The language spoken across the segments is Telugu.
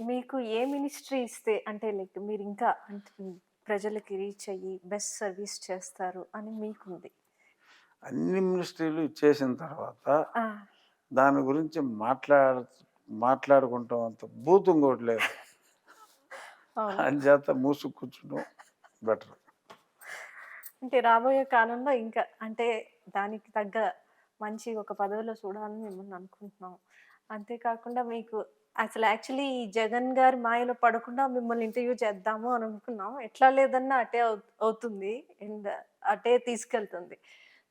మీకు ఏ మినిస్ట్రీ ఇస్తే అంటే లైక్ మీరు ఇంకా అంటే ప్రజలకి రీచ్ అయ్యి బెస్ట్ సర్వీస్ చేస్తారు అని మీకుంది? అన్ని మినిస్ట్రీలు ఇచ్చేసిన తర్వాత ఆ! దాని గురించి మాట్లాడుకుంటాం అంత బూతు ఇంకోటి లేదు. అవును. అంచేత మూసుకు కూర్చుంటం బెటర్. అంటే రాబోయే కాలంలో ఇంకా అంటే దానికి తగ్గ మంచి ఒక పదవిలో చూడాలని మిమ్మల్ని అనుకుంటున్నాం. అంతే కాకుండా మీకు అసలు యాక్చువల్లీ ఈ జగన్ గారి మాయలో పడకుండా మిమ్మల్ని ఇంటర్వ్యూ చేద్దాము అని అనుకున్నాం. ఎట్లా లేదన్నా అటే అవుతుంది. అండ్ అటే తీసుకెళ్తుంది.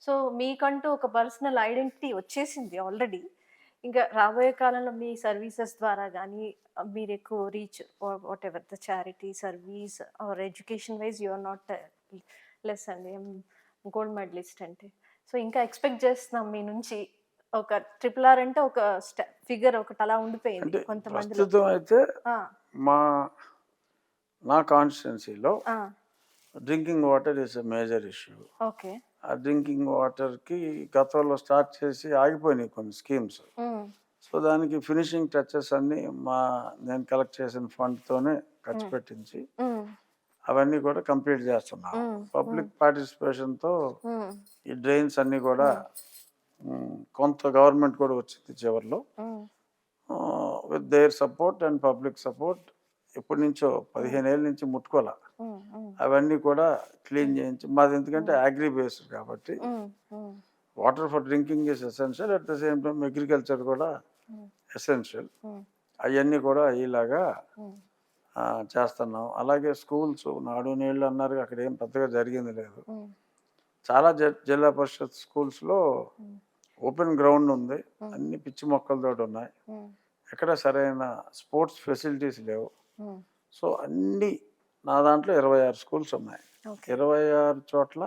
సో, మీకంటూ ఒక పర్సనల్ ఐడెంటిటీ వచ్చేసింది ఆల్రెడీ. ఇంకా రాబోయే కాలంలో మీ సర్వీసెస్ ద్వారా గానీ మీరెక్కువ reach whatever the charity service or education wise you are not less అండి. గోల్డ్ మెడలిస్ట్ అంటే. సో, ఇంకా ఎక్స్‌పెక్ట్ చేస్తున్నాం మీ నుంచి. ఒక ట్రిపుల్ ఆర్ అంటే ఒక ఫిగర్ ఒకటి అలా ఉండిపోయింది అంటే కొంతమందిలో. ప్రస్తుతం అయితే ఆ! మా నా కాన్స్టిట్యున్సీలో ఆ! Drinking water is a major issue. Okay. ఆ డ్రింకింగ్ వాటర్‌కి గతంలో స్టార్ట్ చేసి ఆగిపోయినాయి కొన్ని స్కీమ్స్. హ్మ్. సో, దానికి ఫినిషింగ్ టచెస్ అన్నీ నేను కలెక్ట్ చేసిన ఫండ్‌తోనే ఖర్చు హ్మ్. పెట్టించి హ్మ్. అవన్నీ కూడా కంప్లీట్ చేస్తున్నాం. హ్మ్. హ్మ్. పబ్లిక్ పార్టిసిపేషన్‌తో హ్మ్. ఈ డ్రైన్స్ అన్నీ కూడా హ్మ్. కొంత గవర్నమెంట్ కూడా వచ్చింది చివర్లో. హ్మ్. With their support and public support ఎప్పటినుంచో హ్మ్. 15 ఏళ్ల నుంచి ముట్టుకోల. హ్మ్. హ్మ్. అవన్నీ కూడా క్లీన్ హ్మ్. చేయించి మాది ఎందుకంటే హ్మ్. అగ్రి బేస్డ్ కాబట్టి హ్మ్. హ్మ్. Water for drinking is essential. At the same time agriculture కూడా హ్మ్. ఎసెన్షియల్. హ్మ్. అయన్నీ కూడా అయ్యేలాగా హ్మ్. చేస్తున్నాం. అలాగే స్కూల్స్ నాడు నేళ్ళు అన్నారు. అక్కడ ఏం పెద్దగా జరిగింది లేదు. హ్మ్. చాలా జిల్లా పరిషత్ స్కూల్స్‌లో హ్మ్. ఓపెన్ గ్రౌండ్ ఉంది. హ్మ్. అన్ని పిచ్చి మొక్కలతోటి ఉన్నాయి. హ్మ్. ఎక్కడ సరైన స్పోర్ట్స్ ఫెసిలిటీస్ లేవు. హ్మ్. సో, అన్నీ నా దాంట్లో 26 స్కూల్స్ ఉన్నాయి. ఓకే. 26 చోట్ల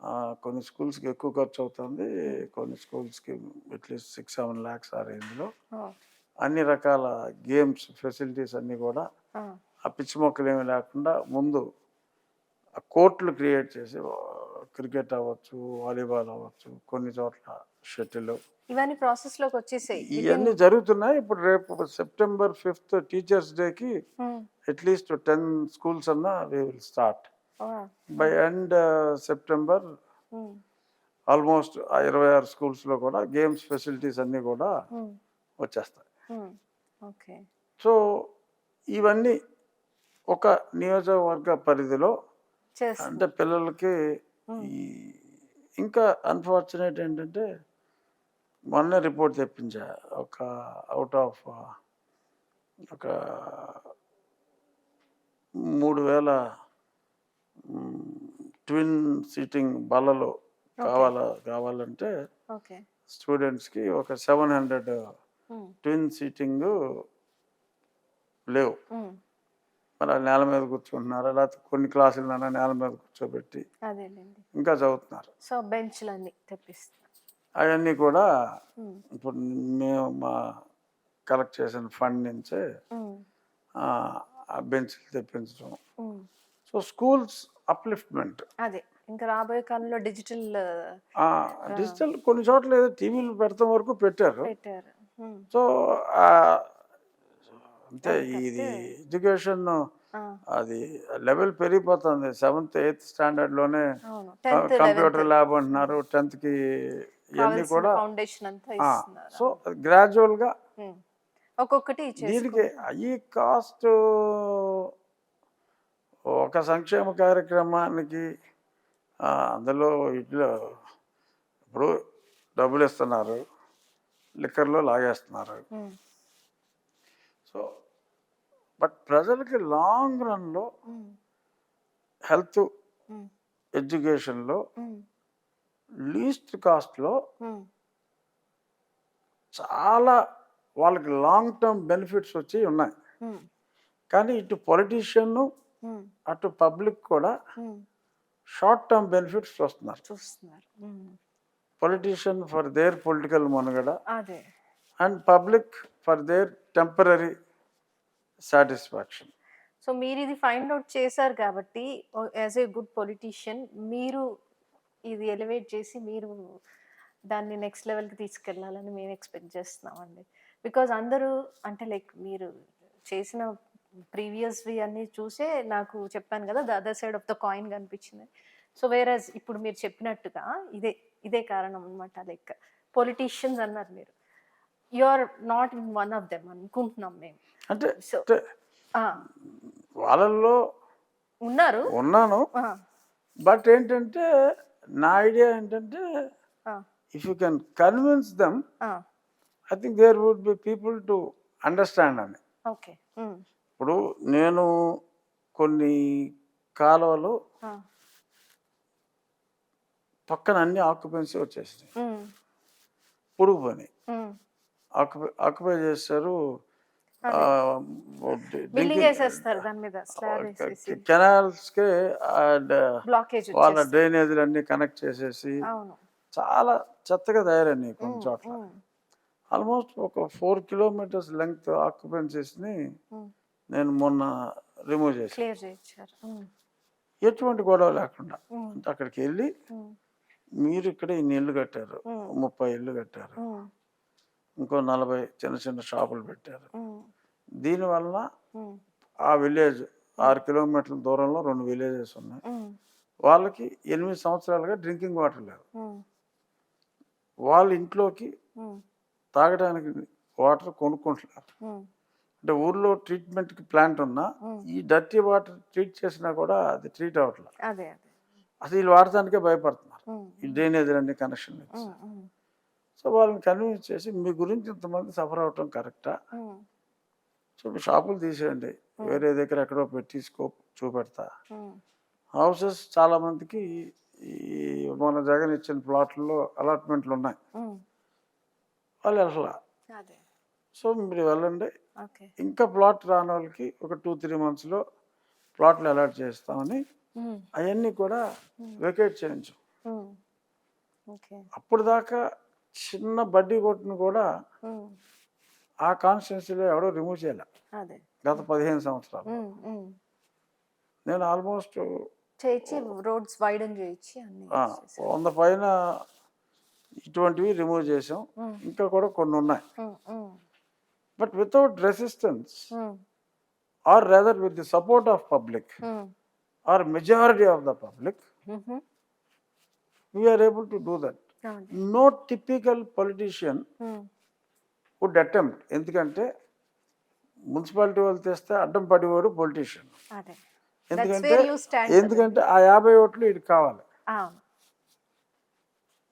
ఆ! కొన్ని స్కూల్స్‌కి ఎక్కువ ఖర్చవుతుంది. హ్మ్. కొన్ని స్కూల్స్‌కి అట్‌లీస్ట్ 6, 7 లాక్స్ ఆ రేంజ్‌లో. ఓహ్! అన్ని రకాల గేమ్స్ ఫెసిలిటీస్ అన్నీ గూడా ఆ! ఆ పిచ్చి మొక్కలేమి లేకుండా ముందు ఆ కోర్ట్‌లు క్రియేట్ చేసి క్రికెట్ అవ్వచ్చు, వాలీబాల్ అవ్వచ్చు, కొన్ని చోట్ల షటిలు ఇవన్నీ ప్రాసెస్‌లోకొచ్చేసాయి. వితిన్ ఇయన్నీ జరుగుతున్నాయి. ఇప్పుడు రేపు సెప్టెంబర్ 5థ్ టీచర్స్ డేకి హ్మ్. అట్‌లీస్ట్ 10 స్కూల్స్ అన్నా we will start. Oh! By hmm. End September hmm. Almost ఆ 26 స్కూల్స్‌లో కూడా గేమ్స్ ఫెసిలిటీస్ అన్నీ కూడా హ్మ్. వచ్చేస్తాయి. హ్మ్. ఓకే. సో, ఇవన్నీ ఒక నియోజకవర్గ పరిధిలో అంటే చేస్తున్నారు. పిల్లలకి హ్మ్. ఈ ఇంకా అన్‌ఫార్చునేట్ ఏంటంటే మొన్నే రిపోర్ట్ తెప్పించా. ఒక ఔట్ ఆఫ్ ఒక 3000 ట్విన్ సీటింగ్ బల్లలు ఓకే. కావాలంటే ఓకే. స్టూడెంట్స్‌కి ఒక 700 హ్మ్. ట్విన్ సీటింగు లేవు. హ్మ్. మరి ఆళ్ళు నేల మీద కూర్చుంటున్నారా? లేకపోతే కొన్ని క్లాసులనన్నా నేల మీద కూర్చోబెట్టి అదేలెండి. ఇంకా చదువుతున్నారు. సో, బెంచ్‌లన్నీ తెప్పిస్తున్నారు. అయన్నీ కూడా హ్మ్. ఇప్పుడు మేము కలెక్ట్ చేసిన ఫండ్ నుంచే హ్మ్. ఆహ్, ఆ బెంచ్‌లు తెప్పించడం. హ్మ్. So, schools upliftment. అదే. ఇంకా రాబోయే కాలంలో డిజిటల్ ఆ! ఆ! డిజిటల్ కొన్ని చోట్ల ఏదో టీవీలు పెడతాం వరకు పెట్టారు. పెట్టారు. హ్మ్. సో, ఆహ్, అంటే అది ఇది తప్పితే ఎడ్యుకేషన్ ఆ! అది లెవెల్ పెరిగిపోతుంది. సెవెంత్, ఎయిత్ స్టాండర్డ్‌లోనే అవును. 10థ్, 11థ్ కంప్యూటర్ ల్యాబ్ అంటున్నారు. హ్మ్. 10థ్‌కి ఇయన్నీ కావాల్సిన కూడా ఫౌండేషన్ అంతా ఆ! ఇస్తున్నారు. సో, అవును. గ్రాడ్యుయల్‌గా హ్మ్. ఒక్కొక్కటి దీనికి చేసుకుంటూ ఈ కాస్టు ఒక సంక్షేమ కార్యక్రమానికి అందులో ఇట్లా ఇప్పుడు డబ్బులిస్తున్నారు. లిక్కర్‌లో లాగేస్తున్నారు. హ్మ్. సో, బట్ ప్రజలకి లాంగ్ రన్‌లో హ్మ్. హెల్త్, హ్మ్. ఎడ్యుకేషన్‌లో హ్మ్. లీస్ట్ కాస్ట్‌లో హ్మ్. చాలా వాళ్ళకి లాంగ్ టర్మ్ బెనిఫిట్స్ వచ్చేయి ఉన్నాయి. హ్మ్. కానీ ఇటు పొలిటీషియన్ను, హ్మ్. అటు పబ్లిక్ కూడా హ్మ్. షార్ట్ టర్మ్ బెనిఫిట్స్ చూస్తున్నారు. చూస్తున్నారు. హ్మ్. పొలిటీషియన్ ఫర్ దేర్ పొలిటికల్ మనుగడ అదే. And public for their temporary satisfaction. So, మీరిది ఫైండ్ ఔట్ చేసారు కాబట్టి యాస్ ఎ గుడ్ పొలిటీషియన్ మీరు ఇది ఎలివేట్ చేసి మీరు దాన్ని నెక్స్ట్ లెవెల్‌కి తీసుకెళ్ళాలని మేము ఎక్స్‌పెక్ట్ చేస్తున్నామండి. బికాజ్ అందరూ అంటే లైక్ మీరు చేసిన ప్రీవియస్వి అన్నీ చూసే నాకు చెప్పాను కదా the other side of the coin కనిపించింది. సో వేరస్ ఇప్పుడు మీరు చెప్పినట్టుగా ఇదే ఇదే కారణం అనమాట. లైక్ పొలిటీషియన్స్ అన్నారు మీరు. You are not in one of them అనుకుంటున్నాం మేము. అంటే సో అంటే వాళ్ళల్లో ఉన్నారు. ఉన్నాను. ఆ, బట్ ఏంటంటే నా ఐడియా ఏంటంటే ఆ, if you can convince them uh, I think there would be people to understand అని. ఓకే. ఇప్పుడు నేను కొన్ని కాలువలు పక్కన అన్ని ఆక్యుపెన్సీ వచ్చేసినాయి, పొడుగు పని ఆక్యుపై చేస్తారు. బిల్డింగ్ వేసేస్తారు దాని మీద స్లాబ్ వేసేసి కెనాల్స్కి అండ్ బ్లాకేజ్ వాళ్ళ డ్రైనేజీలు అన్ని కనెక్ట్ చేసేసి అవును. చాలా చెత్తగా తయారైనాయి కొన్ని చోట్ల. ఆల్మోస్ట్ ఒక 4 కిలోమీటర్స్ లెంగ్త్ ఆక్యుపెన్సీస్ని నేను మొన్న రిమూవ్ చేశాను, క్లియర్ చేయించారు. ఎటువంటి గొడవ లేకుండా. అంటే అక్కడికి వెళ్ళి మీరు ఇక్కడ ఇన్ని ఇల్లు కట్టారు, 30 ఇల్లు కట్టారు, ఇంకో 40 చిన్న చిన్న షాపులు పెట్టారు, దీనివల్ల ఆ విలేజ్ 6 కిలోమీటర్ల దూరంలో 2 విలేజెస్ ఉన్నాయి, వాళ్ళకి 8 సంవత్సరాలుగా డ్రింకింగ్ వాటర్ లేదు, వాళ్ళ ఇంట్లోకి తాగడానికి వాటర్ కొనుక్కుంటున్నారు. అంటే ఊర్లో ట్రీట్మెంట్కి ప్లాంట్ ఉన్నా ఈ డర్టీ వాటర్ ట్రీట్ చేసినా కూడా అది ట్రీట్ అవ్వట్లేదు. అసలు వీళ్ళు వాడటానికే భయపడుతున్నారు ఈ డ్రైనేజీలన్నీ కనెక్షన్ ఇచ్చి. సో వాళ్ళని కన్విన్స్ చేసి మీ గురించి ఇంతమంది సఫర్ అవటం కరెక్టా, సో షాపులు తీసేయండి, వేరే దగ్గర ఎక్కడో పెట్టి స్కోప్ చూపెడతా. హౌసెస్ చాలామందికి ఈ మన జగన్ ఇచ్చిన ప్లాట్లలో అలాట్మెంట్లు ఉన్నాయి, వాళ్ళు వెళ్ళాల. సో మీరు వెళ్ళండి, ఇంకా ప్లాట్ రాని వాళ్ళకి ఒక 2-3 monthsలో ప్లాట్లు అలాట్ చేస్తామని అవన్నీ కూడా వెకేట్ చేయించు. అప్పుడు దాకా చిన్న బడ్డీ కొట్టును కూడా ఆ కాన్స్టిట్యున్సీలో ఎవడో రిమూవ్ చేయలే గత 15 సంవత్సరాలు. నేను ఆల్మోస్ట్ రోడ్స్ వైడన్ చేయించి 100 పైన ఇటువంటివి రిమూవ్ చేసాం, ఇంకా కూడా కొన్ని ఉన్నాయి. But without resistance or rather with the support of public or majority of the public we are able to do that. No typical politician would attempt. ఎందుకంటే మున్సిపాలిటీ వాళ్ళు తెస్తే అడ్డం పడివాడు పొలిటీషియన్. ఎందుకంటే ఆ 50 ఓట్లు ఇది కావాలి.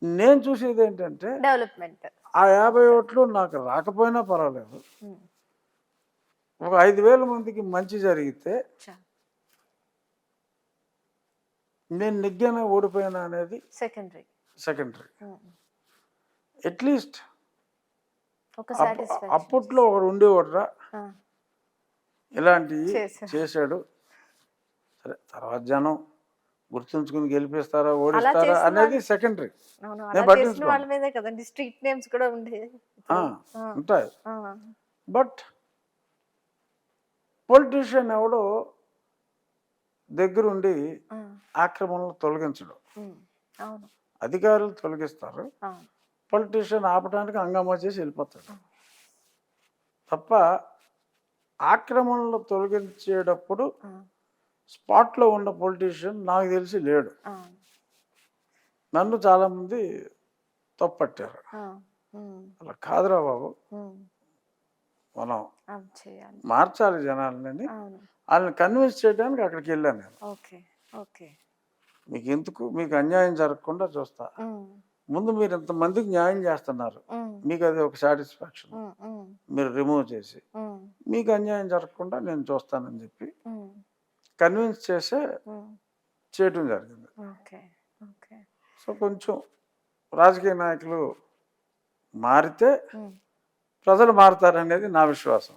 నేను చూసేది ఏంటంటే డెవలప్మెంట్. ఆ 50 ఓట్లు నాకు రాకపోయినా పర్వాలేదు, ఒక 5,000 మందికి మంచి జరిగితే నేను నెగ్గానా ఓడిపోయినా అనేది సెకండరీ. అట్లీస్ట్ అప్పట్లో ఒకడు ఉండేవాడురా ఇలాంటివి చేశాడు, సరే తర్వాత జనం గుర్తుంచుకుని గెలిపిస్తారా ఓడిస్తారా అనేది సెకండరీ. ఉంటాయి. బట్ పొలిటీషియన్ ఎవడో దగ్గరుండి ఆక్రమణలు తొలగించడం, అధికారులు తొలగిస్తారు, పొలిటీషియన్ ఆపడానికి హంగామా చేసి వెళ్ళిపోతాడు తప్ప ఆక్రమణలు తొలగించేటప్పుడు స్పాట్లో ఉన్న పొలిటీషియన్ నాకు తెలిసి లేడు. నన్ను చాలామంది తప్పట్టారు. అలా కాదురా బాబు, మనం మార్చాలి జనాలని, వాళ్ళని కన్విన్స్ చేయడానికి అక్కడికి వెళ్ళాను నేను. మీకు ఎందుకు, మీకు అన్యాయం జరగకుండా చూస్తా. ముందు మీరు ఇంతమందికి న్యాయం చేస్తున్నారు, మీకు అది ఒక సాటిస్ఫాక్షన్, మీరు రిమూవ్ చేసి మీకు అన్యాయం జరగకుండా నేను చూస్తానని చెప్పి కన్విన్స్ చేసే చేయటం జరిగింది. సో కొంచెం రాజకీయ నాయకులు మారితే ప్రజలు మారుతారనేది నా విశ్వాసం.